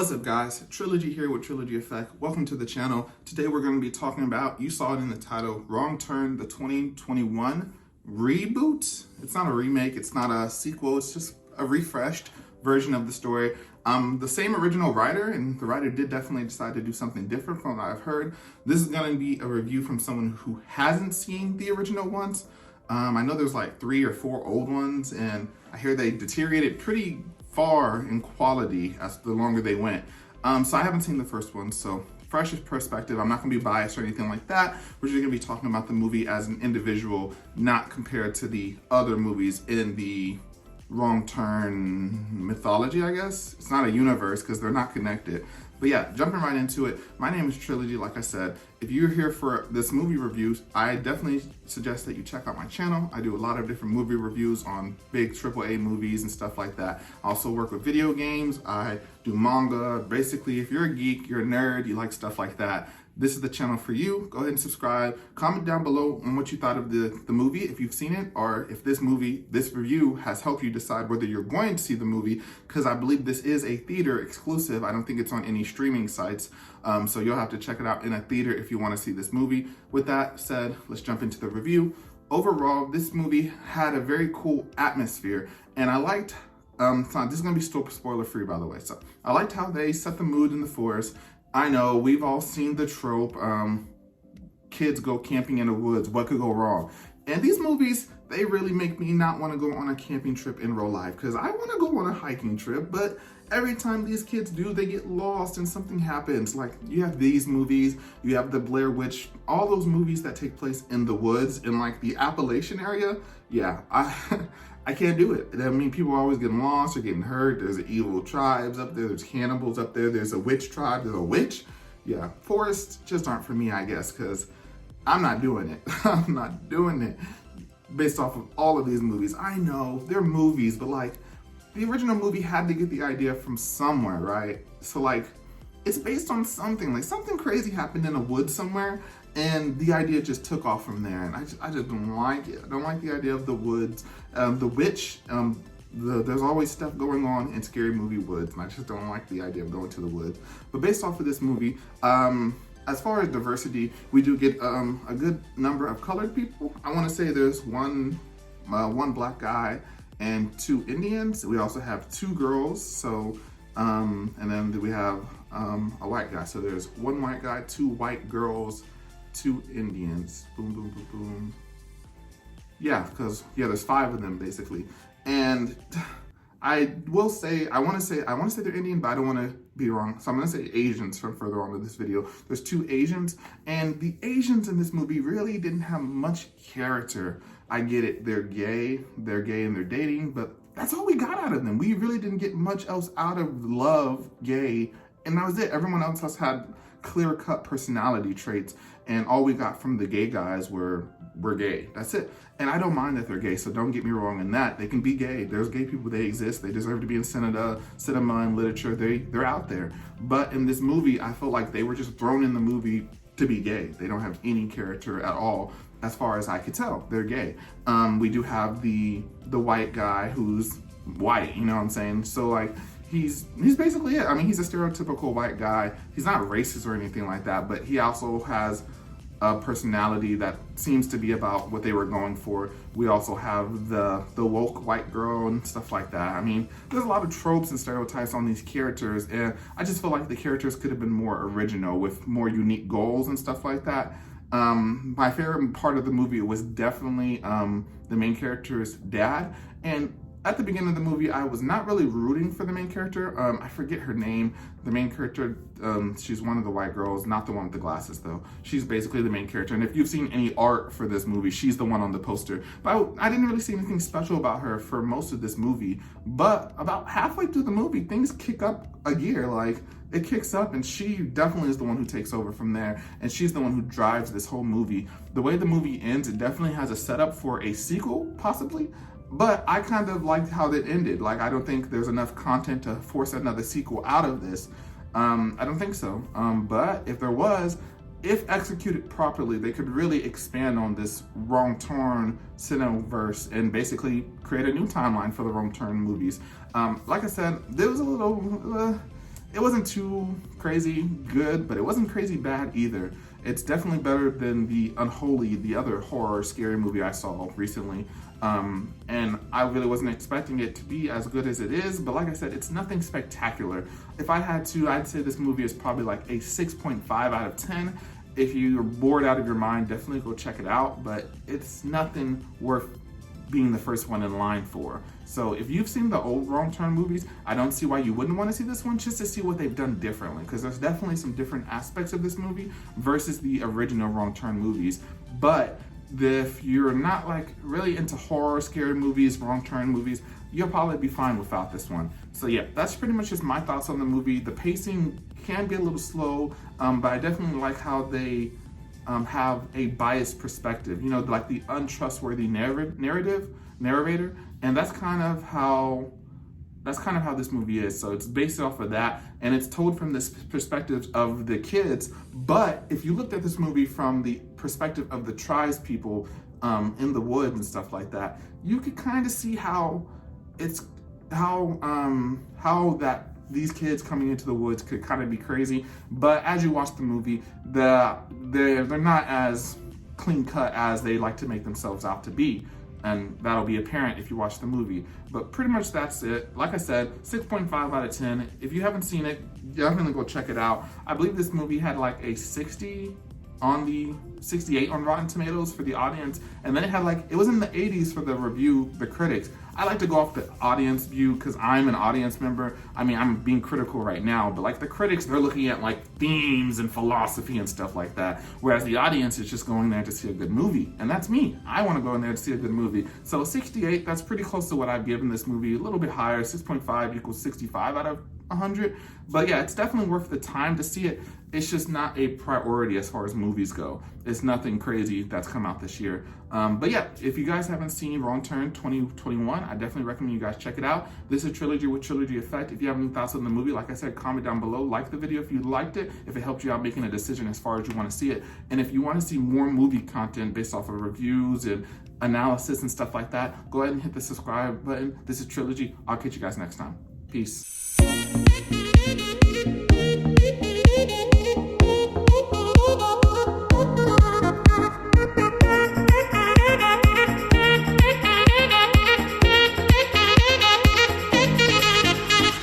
What's up guys, Trilogy here with Trilogy Effect. Welcome to the channel. Today we're going to be talking about, you saw it in the title, Wrong Turn, the 2021 reboot. It's not a remake, it's not a sequel, it's just a refreshed version of the story. The same original writer, and the writer did definitely decide to do something different from what I've heard. This is going to be a review from someone who hasn't seen the original ones. I know there's like 3 or 4 old ones, and I hear they deteriorated pretty far in quality as the longer they went. So I haven't seen the first one, so fresh perspective. I'm not gonna be biased or anything like that. We're just gonna be talking about the movie as an individual, not compared to the other movies in the Wrong Turn mythology, I guess. It's not a universe because they're not connected. But yeah, jumping right into it, my name is Trilogy, like I said. If you're here for this movie reviews, I definitely suggest that you check out my channel. I do a lot of different movie reviews on big AAA movies and stuff like that. I also work with video games, I do manga. Basically, if you're a geek, you're a nerd, you like stuff like that, this is the channel for you. Go ahead and subscribe. Comment down below on what you thought of the movie, if you've seen it, or if this review has helped you decide whether you're going to see the movie, because I believe this is a theater exclusive. I don't think it's on any streaming sites, so you'll have to check it out in a theater if you want to see this movie. With that said, let's jump into the review. Overall, this movie had a very cool atmosphere, and I liked, this is going to be spoiler free by the way, so I liked how they set the mood in the forest. I know, we've all seen the trope, kids go camping in the woods, what could go wrong? And these movies, they really make me not want to go on a camping trip in real life, because I want to go on a hiking trip, but every time these kids do, they get lost and something happens. Like, you have these movies, you have the Blair Witch, all those movies that take place in the woods, in like the Appalachian area, yeah, I can't do it. I mean, people are always getting lost or getting hurt. There's evil tribes up there. There's cannibals up there. There's a witch tribe. There's a witch. Yeah, forests just aren't for me, I guess, because I'm not doing it. I'm not doing it based off of all of these movies. I know they're movies, but like the original movie had to get the idea from somewhere, right? So like it's based on something, like something crazy happened in a woods somewhere, and the idea just took off from there, and I just don't like it. I don't like the idea of the woods, the witch. There's always stuff going on in scary movie woods, and I just don't like the idea of going to the woods. But based off of this movie, as far as diversity, we do get a good number of colored people. I want to say there's one black guy and 2 Indians. We also have 2 girls, so and then we have a white guy. So there's 1 white guy, 2 white girls, 2 Indians. Boom, boom, boom, boom. Yeah, because there's 5 of them basically. And I will say, I want to say they're Indian, but I don't want to be wrong. So I'm going to say Asians from further on in this video. There's 2 Asians, and the Asians in this movie really didn't have much character. I get it, they're gay and they're dating, but that's all we got out of them. We really didn't get much else out of love, gay, and that was it. Everyone else had clear-cut personality traits, and all we got from the gay guys were gay. That's it. And I don't mind that they're gay, so don't get me wrong in that. They can be gay. There's gay people, they exist. They deserve to be in cinema and literature. They're out there. But in this movie, I feel like they were just thrown in the movie to be gay. They don't have any character at all, as far as I could tell. They're gay. We do have the white guy who's white, you know what I'm saying? So like, he's basically it. I mean, he's a stereotypical white guy. He's not racist or anything like that, but he also has a personality that seems to be about what they were going for. We also have the woke white girl and stuff like that. I mean, there's a lot of tropes and stereotypes on these characters, and I just feel like the characters could have been more original with more unique goals and stuff like that. My favorite part of the movie was definitely the main character's dad. And at the beginning of the movie, I was not really rooting for the main character. I forget her name. The main character, she's one of the white girls, not the one with the glasses though. She's basically the main character. And if you've seen any art for this movie, she's the one on the poster. But I didn't really see anything special about her for most of this movie. But about halfway through the movie, things kick up a gear. Like, it kicks up, and she definitely is the one who takes over from there, and she's the one who drives this whole movie. The way the movie ends, it definitely has a setup for a sequel, possibly, but I kind of liked how that ended. Like, I don't think there's enough content to force another sequel out of this. I don't think so, but if there was, if executed properly, they could really expand on this Wrong Turn Cineverse and basically create a new timeline for the Wrong Turn movies. Like I said, there was a little, It wasn't too crazy good, but it wasn't crazy bad either. It's definitely better than the Unholy, the other horror scary movie I saw recently. And I really wasn't expecting it to be as good as it is, but like I said, it's nothing spectacular. If I had to, I'd say this movie is probably like a 6.5 out of 10. If you're bored out of your mind, definitely go check it out, but it's nothing worth being the first one in line for. So if you've seen the old Wrong Turn movies, I don't see why you wouldn't want to see this one, just to see what they've done differently, because there's definitely some different aspects of this movie versus the original Wrong Turn movies. But if you're not like really into horror, scary movies, Wrong Turn movies, you'll probably be fine without this one. So yeah, that's pretty much just my thoughts on the movie. The pacing can be a little slow, but I definitely like how they have a biased perspective, you know, like the untrustworthy narrator, and that's kind of how this movie is. So it's based off of that, and it's told from this perspective of the kids. But if you looked at this movie from the perspective of the tribes people in the woods and stuff like that, you could kind of see how that these kids coming into the woods could kind of be crazy. But as you watch the movie, they're not as clean cut as they like to make themselves out to be. And that'll be apparent if you watch the movie. But pretty much that's it. Like I said, 6.5 out of 10. If you haven't seen it, definitely go check it out. I believe this movie had like a 68 on Rotten Tomatoes for the audience. And then it was in the 80s for the review, the critics. I like to go off the audience view because I'm an audience member. I mean, I'm being critical right now, but like the critics, they're looking at like themes and philosophy and stuff like that. Whereas the audience is just going there to see a good movie. And that's me. I want to go in there to see a good movie. So 68, that's pretty close to what I've given this movie. A little bit higher, 6.5 equals 65 out of 100. But yeah, it's definitely worth the time to see it. It's just not a priority as far as movies go. It's nothing crazy that's come out this year. But yeah, if you guys haven't seen Wrong Turn 2021, I definitely recommend you guys check it out. This is Trilogy with Trilogy Effect. If you have any thoughts on the movie, like I said, comment down below. Like the video if you liked it, if it helped you out making a decision as far as you want to see it. And if you want to see more movie content based off of reviews and analysis and stuff like that, go ahead and hit the subscribe button. This is Trilogy. I'll catch you guys next time. Peace.